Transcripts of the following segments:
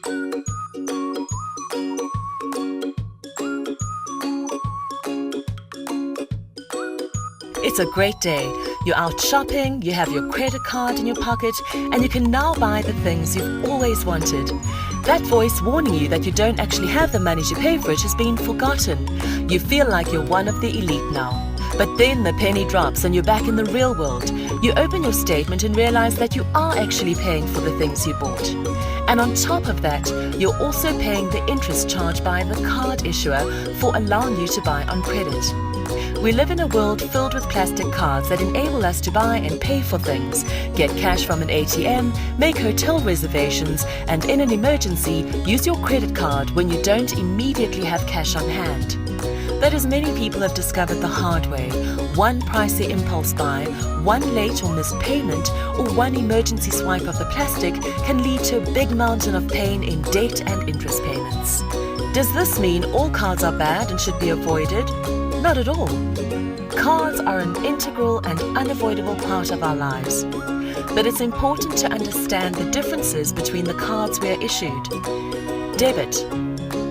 It's a great day. You're out shopping, you have your credit card in your pocket, and you can now buy the things you've always wanted. That voice warning you that you don't actually have the money to pay for it has been forgotten. You feel like you're one of the elite now. But then the penny drops and you're back in the real world. You open your statement and realize that you are actually paying for the things you bought. And on top of that, you're also paying the interest charged by the card issuer for allowing you to buy on credit. We live in a world filled with plastic cards that enable us to buy and pay for things, get cash from an ATM, make hotel reservations, and in an emergency, use your credit card when you don't immediately have cash on hand. But as many people have discovered the hard way, one pricey impulse buy, one late or missed payment, or one emergency swipe of the plastic can lead to a big mountain of pain in debt and interest payments. Does this mean all cards are bad and should be avoided? Not at all. Cards are an integral and unavoidable part of our lives. But it's important to understand the differences between the cards we are issued. Debit,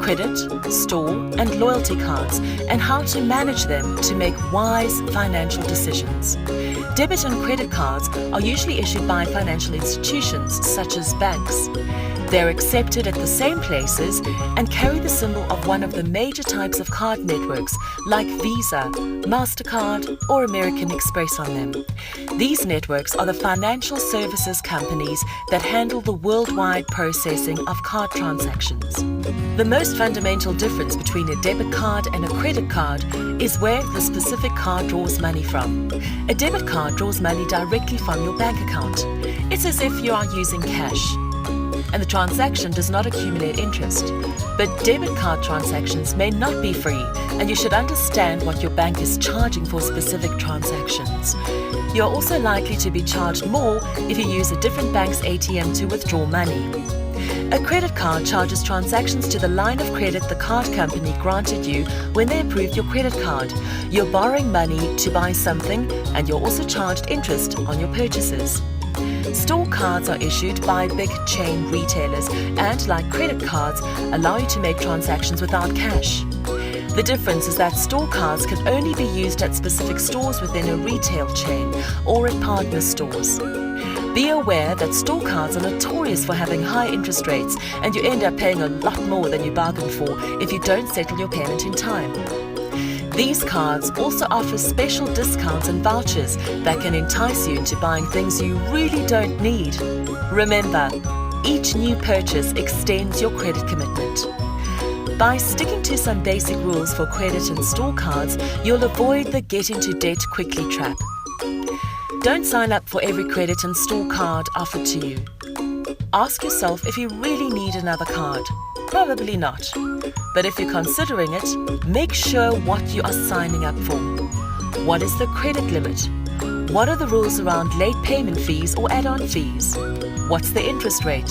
credit, store, and loyalty cards, and how to manage them to make wise financial decisions. Debit and credit cards are usually issued by financial institutions such as banks. They're accepted at the same places and carry the symbol of one of the major types of card networks like Visa, MasterCard, or American Express on them. These networks are the financial services companies that handle the worldwide processing of card transactions. The most fundamental difference between a debit card and a credit card is where the specific card draws money from. A debit card draws money directly from your bank account. It's as if you are using cash, and the transaction does not accumulate interest. But debit card transactions may not be free, and you should understand what your bank is charging for specific transactions. You are also likely to be charged more if you use a different bank's ATM to withdraw money. A credit card charges transactions to the line of credit the card company granted you when they approved your credit card. You're borrowing money to buy something, and you're also charged interest on your purchases. Store cards are issued by big chain retailers and, like credit cards, allow you to make transactions without cash. The difference is that store cards can only be used at specific stores within a retail chain or at partner stores. Be aware that store cards are notorious for having high interest rates, and you end up paying a lot more than you bargained for if you don't settle your payment in time. These cards also offer special discounts and vouchers that can entice you into buying things you really don't need. Remember, each new purchase extends your credit commitment. By sticking to some basic rules for credit and store cards, you'll avoid the get into debt quickly trap. Don't sign up for every credit and store card offered to you. Ask yourself if you really need another card. Probably not. But if you're considering it, make sure what you are signing up for. What is the credit limit? What are the rules around late payment fees or add-on fees? What's the interest rate?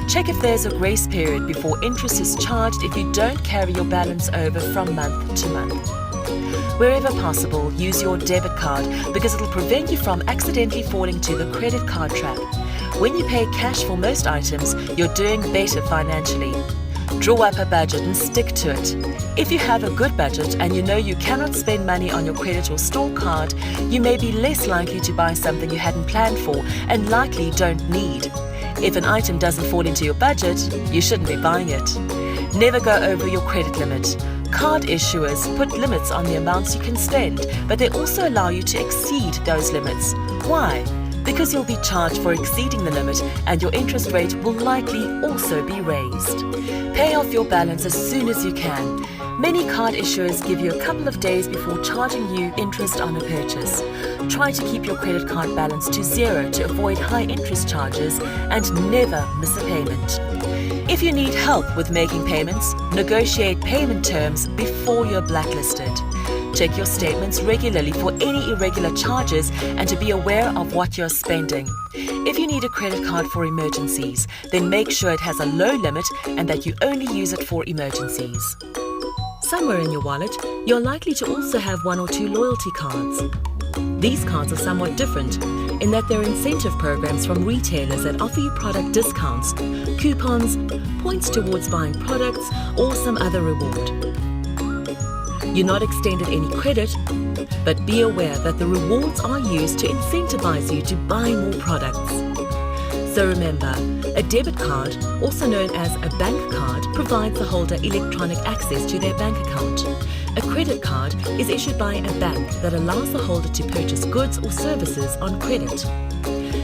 Check if there's a grace period before interest is charged if you don't carry your balance over from month to month. Wherever possible, use your debit card because it'll prevent you from accidentally falling to the credit card trap. When you pay cash for most items, you're doing better financially. Draw up a budget and stick to it. If you have a good budget and you know you cannot spend money on your credit or store card, you may be less likely to buy something you hadn't planned for and likely don't need. If an item doesn't fall into your budget, you shouldn't be buying it. Never go over your credit limit. Card issuers put limits on the amounts you can spend, but they also allow you to exceed those limits. Why? Because you'll be charged for exceeding the limit, and your interest rate will likely also be raised. Pay off your balance as soon as you can. Many card issuers give you a couple of days before charging you interest on a purchase. Try to keep your credit card balance to zero to avoid high interest charges and never miss a payment. If you need help with making payments, negotiate payment terms before you're blacklisted. Check your statements regularly for any irregular charges and to be aware of what you're spending. If you need a credit card for emergencies, then make sure it has a low limit and that you only use it for emergencies. Somewhere in your wallet, you're likely to also have one or two loyalty cards. These cards are somewhat different. in that there are incentive programs from retailers that offer you product discounts, coupons, points towards buying products, or some other reward. You're not extended any credit, but be aware that the rewards are used to incentivize you to buy more products. So remember, a debit card, also known as a bank card, provides the holder electronic access to their bank account. A credit card is issued by a bank that allows the holder to purchase goods or services on credit.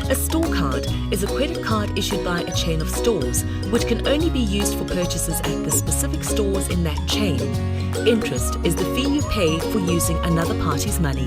A store card is a credit card issued by a chain of stores, which can only be used for purchases at the specific stores in that chain. Interest is the fee you pay for using another party's money.